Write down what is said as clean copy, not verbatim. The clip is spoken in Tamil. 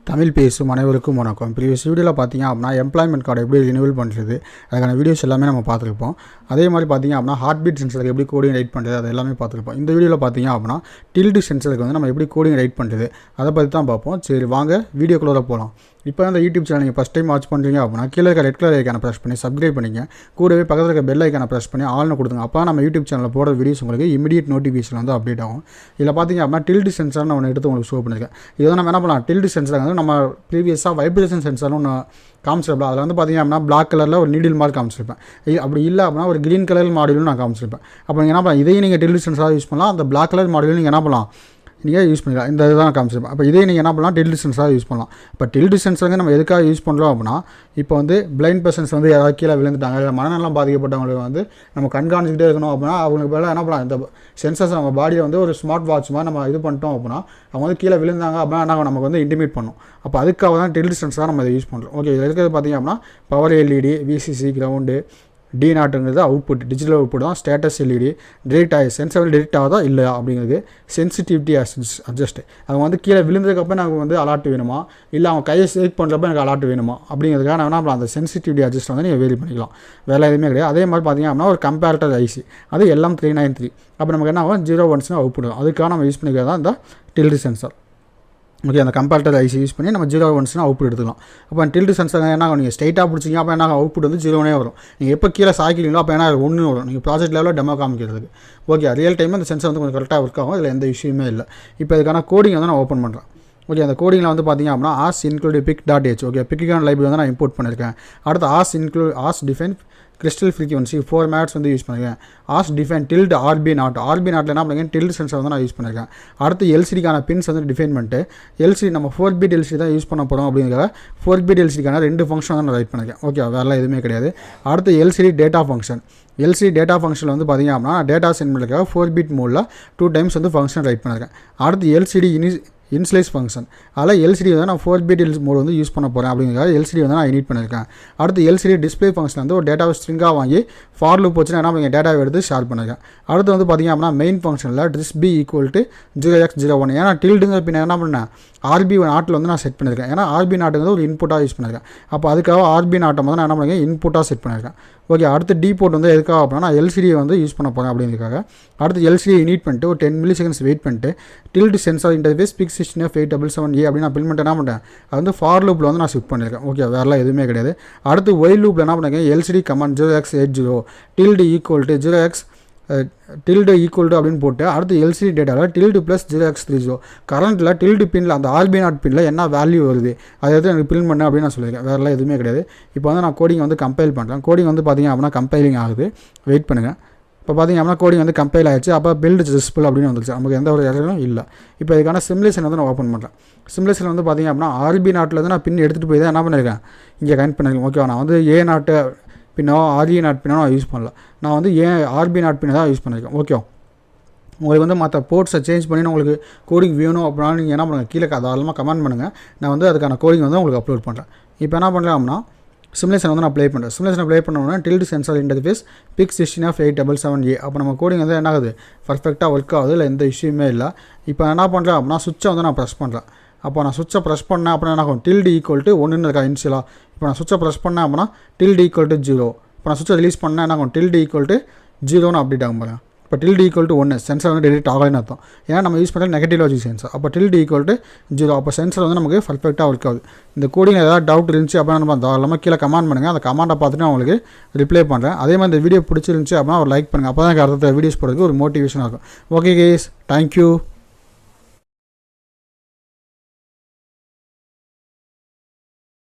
தமிழ் பேசும் அனைவருக்கும் வணக்கம். ப்ரீவியஸ் வீடியோவில் பார்த்தீங்க அப்படின்னா எம்ப்ளாய்மெண்ட் கார்டு எப்படி ரினியூவல் பண்ணுறது அதுக்கான வீடியோஸ் எல்லாமே நம்ம பார்த்துருப்போம். அதே மாதிரி பார்த்தீங்க அப்படின்னா ஹார்ட் பீட் சென்சருக்கு எப்படி கோடிங் ரைட் பண்ணுறது அது எல்லாமே பார்த்துருப்போம். இந்த வீடியோவில் பார்த்தீங்க அப்படின்னா டில்டு சென்சருக்கு வந்து நம்ம எப்படி கோடிங் ரைட் பண்ணுறது அதை பற்றி தான் பார்ப்போம். சரி வாங்க வீடியோக்குள்ளே போகலாம். இப்போ அந்த யூடியூப் சேனல் நீங்கள் ஃபஸ்ட் டைம் வாட்ச் பண்ணுறீங்க அப்படின்னா கீழே இருக்க ரெட் கலர் ஐக்கான ப்ரெஸ் பண்ணி சப்ஸ்கிரைப் பண்ணிங்க. கூடவே பக்கத்தில் இருக்க பெல் ஐக்கான ப்ரெஸ் பண்ணி ஆல்னு கொடுத்துங்க. அப்போ நம்ம யூடியூப் சேனலில் போடுற வீடியோஸ் உங்களுக்கு இமீடியட் நோட்டிஃபிகேஷன் வந்து அப்டேட் ஆகும். இதில் பார்த்தீங்க அப்படின்னா டில்டு சென்சர் நான் ஒன்று எடுத்து உங்களுக்கு ஷோ பண்ணியிருக்கேன். இதை நம்ம என்ன பண்ணலாம், டில்டு சென்சர் வந்து நம்ம ப்ரீவியஸாக வைப்ரேஷன் சென்சர்னு ஒன்று காமிச்சிருப்பேன். அதில் வந்து பார்த்தீங்க அப்படின்னா பிளாக் கலரில் ஒரு நீடில் மாதிரி காமிச்சிருப்பேன். அப்படி இல்லை அப்படின்னா ஒரு க்ரீன் கலர் மாடியூலும் நான் காமிச்சிருப்பேன். அப்போ நீங்கள் என்ன பண்ணலாம், இதையும் நீங்கள் டில்டு சென்சராக யூஸ் பண்ணலாம். அந்த பிளாக் கலர் மாடியூலும் நீங்கள் என்ன பண்ணலாம், நீங்கள் யூஸ் பண்ணிக்கலாம். இந்த இதுதான் காமிச்சிருப்பேன். அப்போ இதே நீங்கள் என்ன பண்ணலாம், டில்டு சென்சராக யூஸ் பண்ணலாம். இப்போ டில்டு சென்சர் வந்து நம்ம எதுக்காக யூஸ் பண்ணுறோம் அப்படின்னா, இப்போ வந்து பிளைண்ட் பர்சன்ஸ் வந்து யாராவது கீழே விழுந்துட்டாங்க, இல்லை மனநலம் பாதிக்கப்பட்டவங்களுக்கு வந்து நம்ம கண்காணிச்சிக்கிட்டே இருக்கணும் அப்படின்னா அவங்களுக்கு பதிலாக என்ன பண்ணலாம், இந்த சென்சர்ஸ் நம்ம பாடியை வந்து ஒரு ஸ்மார்ட் வாட்ச் மாதிரி நம்ம இது பண்ணிட்டோம் அப்படின்னா அவங்க வந்து கீழே விழுந்தாங்க அப்படின்னா நமக்கு வந்து இன்டிமேட் பண்ணும். அப்போ அதுக்காக தான் டில்டு சென்சராக நம்ம இதை யூஸ் பண்ணுறோம். ஓகே, இதில் இருக்கிறது பார்த்திங்க அப்படின்னா பவர் எல்இடி, விசிசி, கிரவுண்டு, D0ங்கிறது அவுட்புட், டிஜிட்டல் அவுட்புட் தான். ஸ்டேட்டஸ் எல்இடி டிடெக்ட் ஆகி சென்சர் டிடெக்ட் ஆகுதா இல்லையா அப்படிங்கிறது. சென்சிட்டிவிட்டி அட்ஜஸ்ட், அவங்க வந்து கீழே விழுந்ததுக்கப்புறம் எனக்கு வந்து அலர்ட் வேணுமா, இல்லை அவங்க கையை சேக் பண்ணுறப்ப எனக்கு அலர்ட் வேணுமா அப்படிங்கிறதுக்காக நான் என்ன அந்த சென்சிட்டிவிட்டி அட்ஜஸ்ட் வந்து நீங்கள் வேரி பண்ணிக்கலாம். வேலை எதுவுமே கிடையாது. அதே மாதிரி பார்த்திங்க அப்படின்னா ஒரு கம்பேரட்டர் ஐசி, அது LM393. அப்போ நமக்கு என்ன ஆகும், 0 1 அவுட்புட். அதுக்காக நம்ம யூஸ் பண்ணிக்கிறது தான் இந்த டில்டு சென்சர். ஓகே, அந்த கம்பேரட்டர் ஐசி யூஸ் பண்ணி நம்ம 0 1 அவுட்புட் எடுத்துக்கலாம். அப்போ டில்டு சென்சர் என்ன ஆகும், நீங்கள் ஸ்ட்ரைட்டாக பிடிச்சிங்க அப்போ என்ன அவுட்புட் வந்து 0 வரும். நீங்கள் எப்போ கீழே சாய்க்கிறீங்களோ அப்போ என்ன 1 வரும். நீங்கள் ப்ராஜெக்ட் லெவலில் டெமோ காமிக்கிறதுக்கு. ஓகே, ரியல் டைமில் அந்த சென்சர் வந்து கொஞ்சம் கரெக்டாக ஒர்க் ஆகும். இதில் எந்த இஷ்யூமே இல்லை. இப்போ இதுக்கான கோடிங் வந்து நான் ஓப்பன் பண்ணுறேன். ஓகே, அந்த கோடிங்கில் வந்து பார்த்திங்க அப்படின்னா hash include PIC.h. Okay, PIC library வந்து நான் இம்போர்ட் பண்ணியிருக்கேன். அடுத்து ஆஸ் டிஃபைன் கிறிஸ்டல் ஃப்ரீக்வன்சி 4 மேட்ஸ் வந்து யூஸ் பண்ணியிருக்கேன். ஆஸ் டிஃபைன் டில்டு RB0 என்ன பண்ணியிருக்கேன், டில்டு சென்சர் வந்து நான் யூஸ் பண்ணியிருக்கேன். அடுத்து எல்சிடிக்கான பின்ஸ் வந்து டிஃபைன் பண்ணிட்டு எல்சிடி நம்ம 4 பிட் எல்சிடி தான் யூஸ் பண்ண போகிறோம் அப்படிங்கிறத 4 பிட் எல்சிடிக்கான 2 ஃபங்க்ஷன் வந்து நான் ரைட் பண்ணியிருக்கேன். ஓகே, வேறு எதுவுமே கிடையாது. அடுத்து LCD data function. LCD data ஃபங்க்ஷனில் வந்து பார்த்திங்க அப்படின்னா டேட்டா சென்ட் பண்ணிருக்காக 4 பிட் மோடில் 2 டைம்ஸ் வந்து ஃபங்க்ஷன் ரைட் பண்ணியிருக்கேன். அடுத்து எல்சிடி இன்ஸ்லைஸ் ஃபங்க்ஷன், அதில் எல்சிடி வந்து நான் 4 பிட் மோட் வந்து யூஸ் பண்ண போகிறேன் அப்படிங்கிறத எல்சிடி வந்து நான் இனிட் பண்ணியிருக்கேன். அடுத்து எல்சிடி டிஸ்பிளே ஃபங்க்ஷன் வந்து ஒரு டேட்டாவை ஸ்ட்ரிங்காக வாங்கி ஃபார் லூப் வச்சுன்னா என்ன பண்ணுங்க, டேட்டாவை எடுத்து ஷேர் பண்ணியிருக்கேன். அடுத்து வந்து பார்த்திங்க அப்படின்னா மெயின் ஃபங்க்ஷனில் டிஸ்b = 0x01. ஏன்னா டில்டுங்கிற பின்ன என்ன பண்ணேன், RB0 வந்து நான் செட் பண்ணியிருக்கேன். ஏன்னா RB0 ஒரு இன்புட்டாக யூஸ் பண்ணியிருக்கேன். அப்போ அதுக்காக RB0 வந்து நான் என்ன பண்ணுறேன், இன்புட்டாக செட் பண்ணியிருக்கேன். ஓகே, அடுத்து டிபோர்ட் வந்து எதுக்காக அப்படின்னா நான் எல்சிடியை வந்து யூஸ் பண்ண போகிறேன் அப்படிங்கிறதுக்காக. அடுத்து எல்சிடியை இனிட் பண்ணிட்டு ஒரு 10 மில்லிசெகண்ட்ஸ் வெயிட் பண்ணிட்டு டில்டு சென்சார் இன்டர்ஃபேஸ் PIC16F877A அப்படின்னு பில் பண்ணிட்டு என்ன பண்ணுறேன், அது வந்து ஃபார் லூப்பில் வந்து நான் ஷிஃப்ட் பண்ணியிருக்கேன். ஓகே, வேறெல்லாம் எதுவுமே கிடையாது. அடுத்து ஒயில் லூப்பில் என்ன பண்ணுறேன், LCD command 0x80 tilt equal to அப்படின்னு போட்டு அடுத்து எல்சிடி டேட்டாவில் டில்டு + 0x30 கரண்ட்டில் டில்டு பின்னில் அந்த RB0 பின்னில் என்ன வேல்யூ வருது அதை எடுத்து எனக்கு பிரிண்ட் பண்ண அப்படின்னு நான் சொல்லியிருக்கேன். வேறெல்லாம் எதுவுமே கிடையாது. இப்போ வந்து நான் கோடிங் வந்து கம்பைல் பண்ணுறேன். கோடிங் வந்து பார்த்திங்க அப்படின்னா கம்பைலிங் ஆகுது, வெயிட் பண்ணுங்கள். இப்போ பார்த்திங்க அப்படின்னா கோடிங் வந்து கம்பைல் ஆகிடுச்சு. அப்போ பில்டு சக்ஸஸ்ஃபுல் அப்படின்னு வந்துருச்சு. நமக்கு எந்த ஒரு எரரும் இல்லை. இப்போ இதுக்கான சிமுலேஷன் வந்து நான் ஓப்பன் பண்ணுறேன். சிமுலேஷன் வந்து பார்த்திங்க அப்படின்னா RB0 நான் பின் எடுத்துகிட்டு போய் தான் என்ன பண்ணியிருக்கேன், இங்கே கனெக்ட் பண்ணியிருக்கேன். ஓகேவா, நான் வந்து A0 பின்னோ RE0 பின்னோ நான் யூஸ் பண்ணல. நான் வந்து RB0 பின்னை தான் யூஸ் பண்ணியிருக்கேன். ஓகே, உங்களுக்கு வந்து மற்ற போர்ட்ஸை சேஞ்ச் பண்ணி உங்களுக்கு கோடிங் வேணும் அப்படின்னா நீங்கள் என்ன பண்ணுங்கள், கீழே தாராளமாக கமெண்ட் பண்ணுங்கள். நான் வந்து அதுக்கான கோடிங் வந்து உங்களுக்கு அப்லோட் பண்ணுறேன். இப்போ என்ன பண்ணுறேன் அப்படின்னா சிமுலேஷன் வந்து நான் ப்ளே பண்ணுறேன். சிமுலேஷனை ப்ளே பண்ணோம்னா டில்டு சென்சார் இன்டர்ஃபேஸ் PIC16F877A. அப்போ நம்ம கோடிங் வந்து என்ன ஆகுது, பர்ஃபெக்டாக ஒர்க் ஆகுது, இல்லை எந்த இஷ்யூமே இல்லை. இப்போ என்ன பண்ணுறேன் அப்படின்னா சுவிட்சை வந்து நான் ப்ரெஸ் பண்ணுறேன். அப்போ நான் சுவிட்சை ப்ரெஸ் பண்ணேன் அப்படின்னா என்ன ஆகும், டில்டு = 1 இருக்கா இன்ஷியலாக. இப்போ நான் சுவிட்சை ப்ரெஸ் பண்ணேன் அப்படின்னா டில்டு = 0. இப்போ நான் சுவிட்சை ரிலீஸ் பண்ணேன் என்ன ஆகும், டில்டு = 0 அப்டேட் ஆகும் பாருங்கள். இப்போ டில்டு = 1 சென்சர் வந்து டிடெக்ட் ஆகலைன்னு அர்த்தம். ஏன்னா நம்ம யூஸ் பண்ணுற நெகட்டிவ் லாஜிக் சென்சர். அப்போ டில்டு = 0. அப்போ சென்சர் வந்து நமக்கு பர்ஃபெக்டாக ஒர்க் ஆகுது. இந்த கோடிங் ஏதாவது டவுட் இருந்துச்சு அப்படின்னா நம்ம தாராளமாக கீழே கமெண்ட் பண்ணுங்கள். அந்த கமெண்ட்டை பார்த்துட்டு நான் உங்களுக்கு ரிப்ளை பண்ணுறேன். அதே மாதிரி இந்த வீடியோ பிடிச்சிருந்துச்சு அப்படின்னா ஒரு லைக் பண்ணுங்கள். அப்போ தான் எனக்கு அடுத்த வீடியோஸ் போடுறதுக்கு ஒரு மோட்டிவேஷனாக இருக்கும். Okay guys, thank you.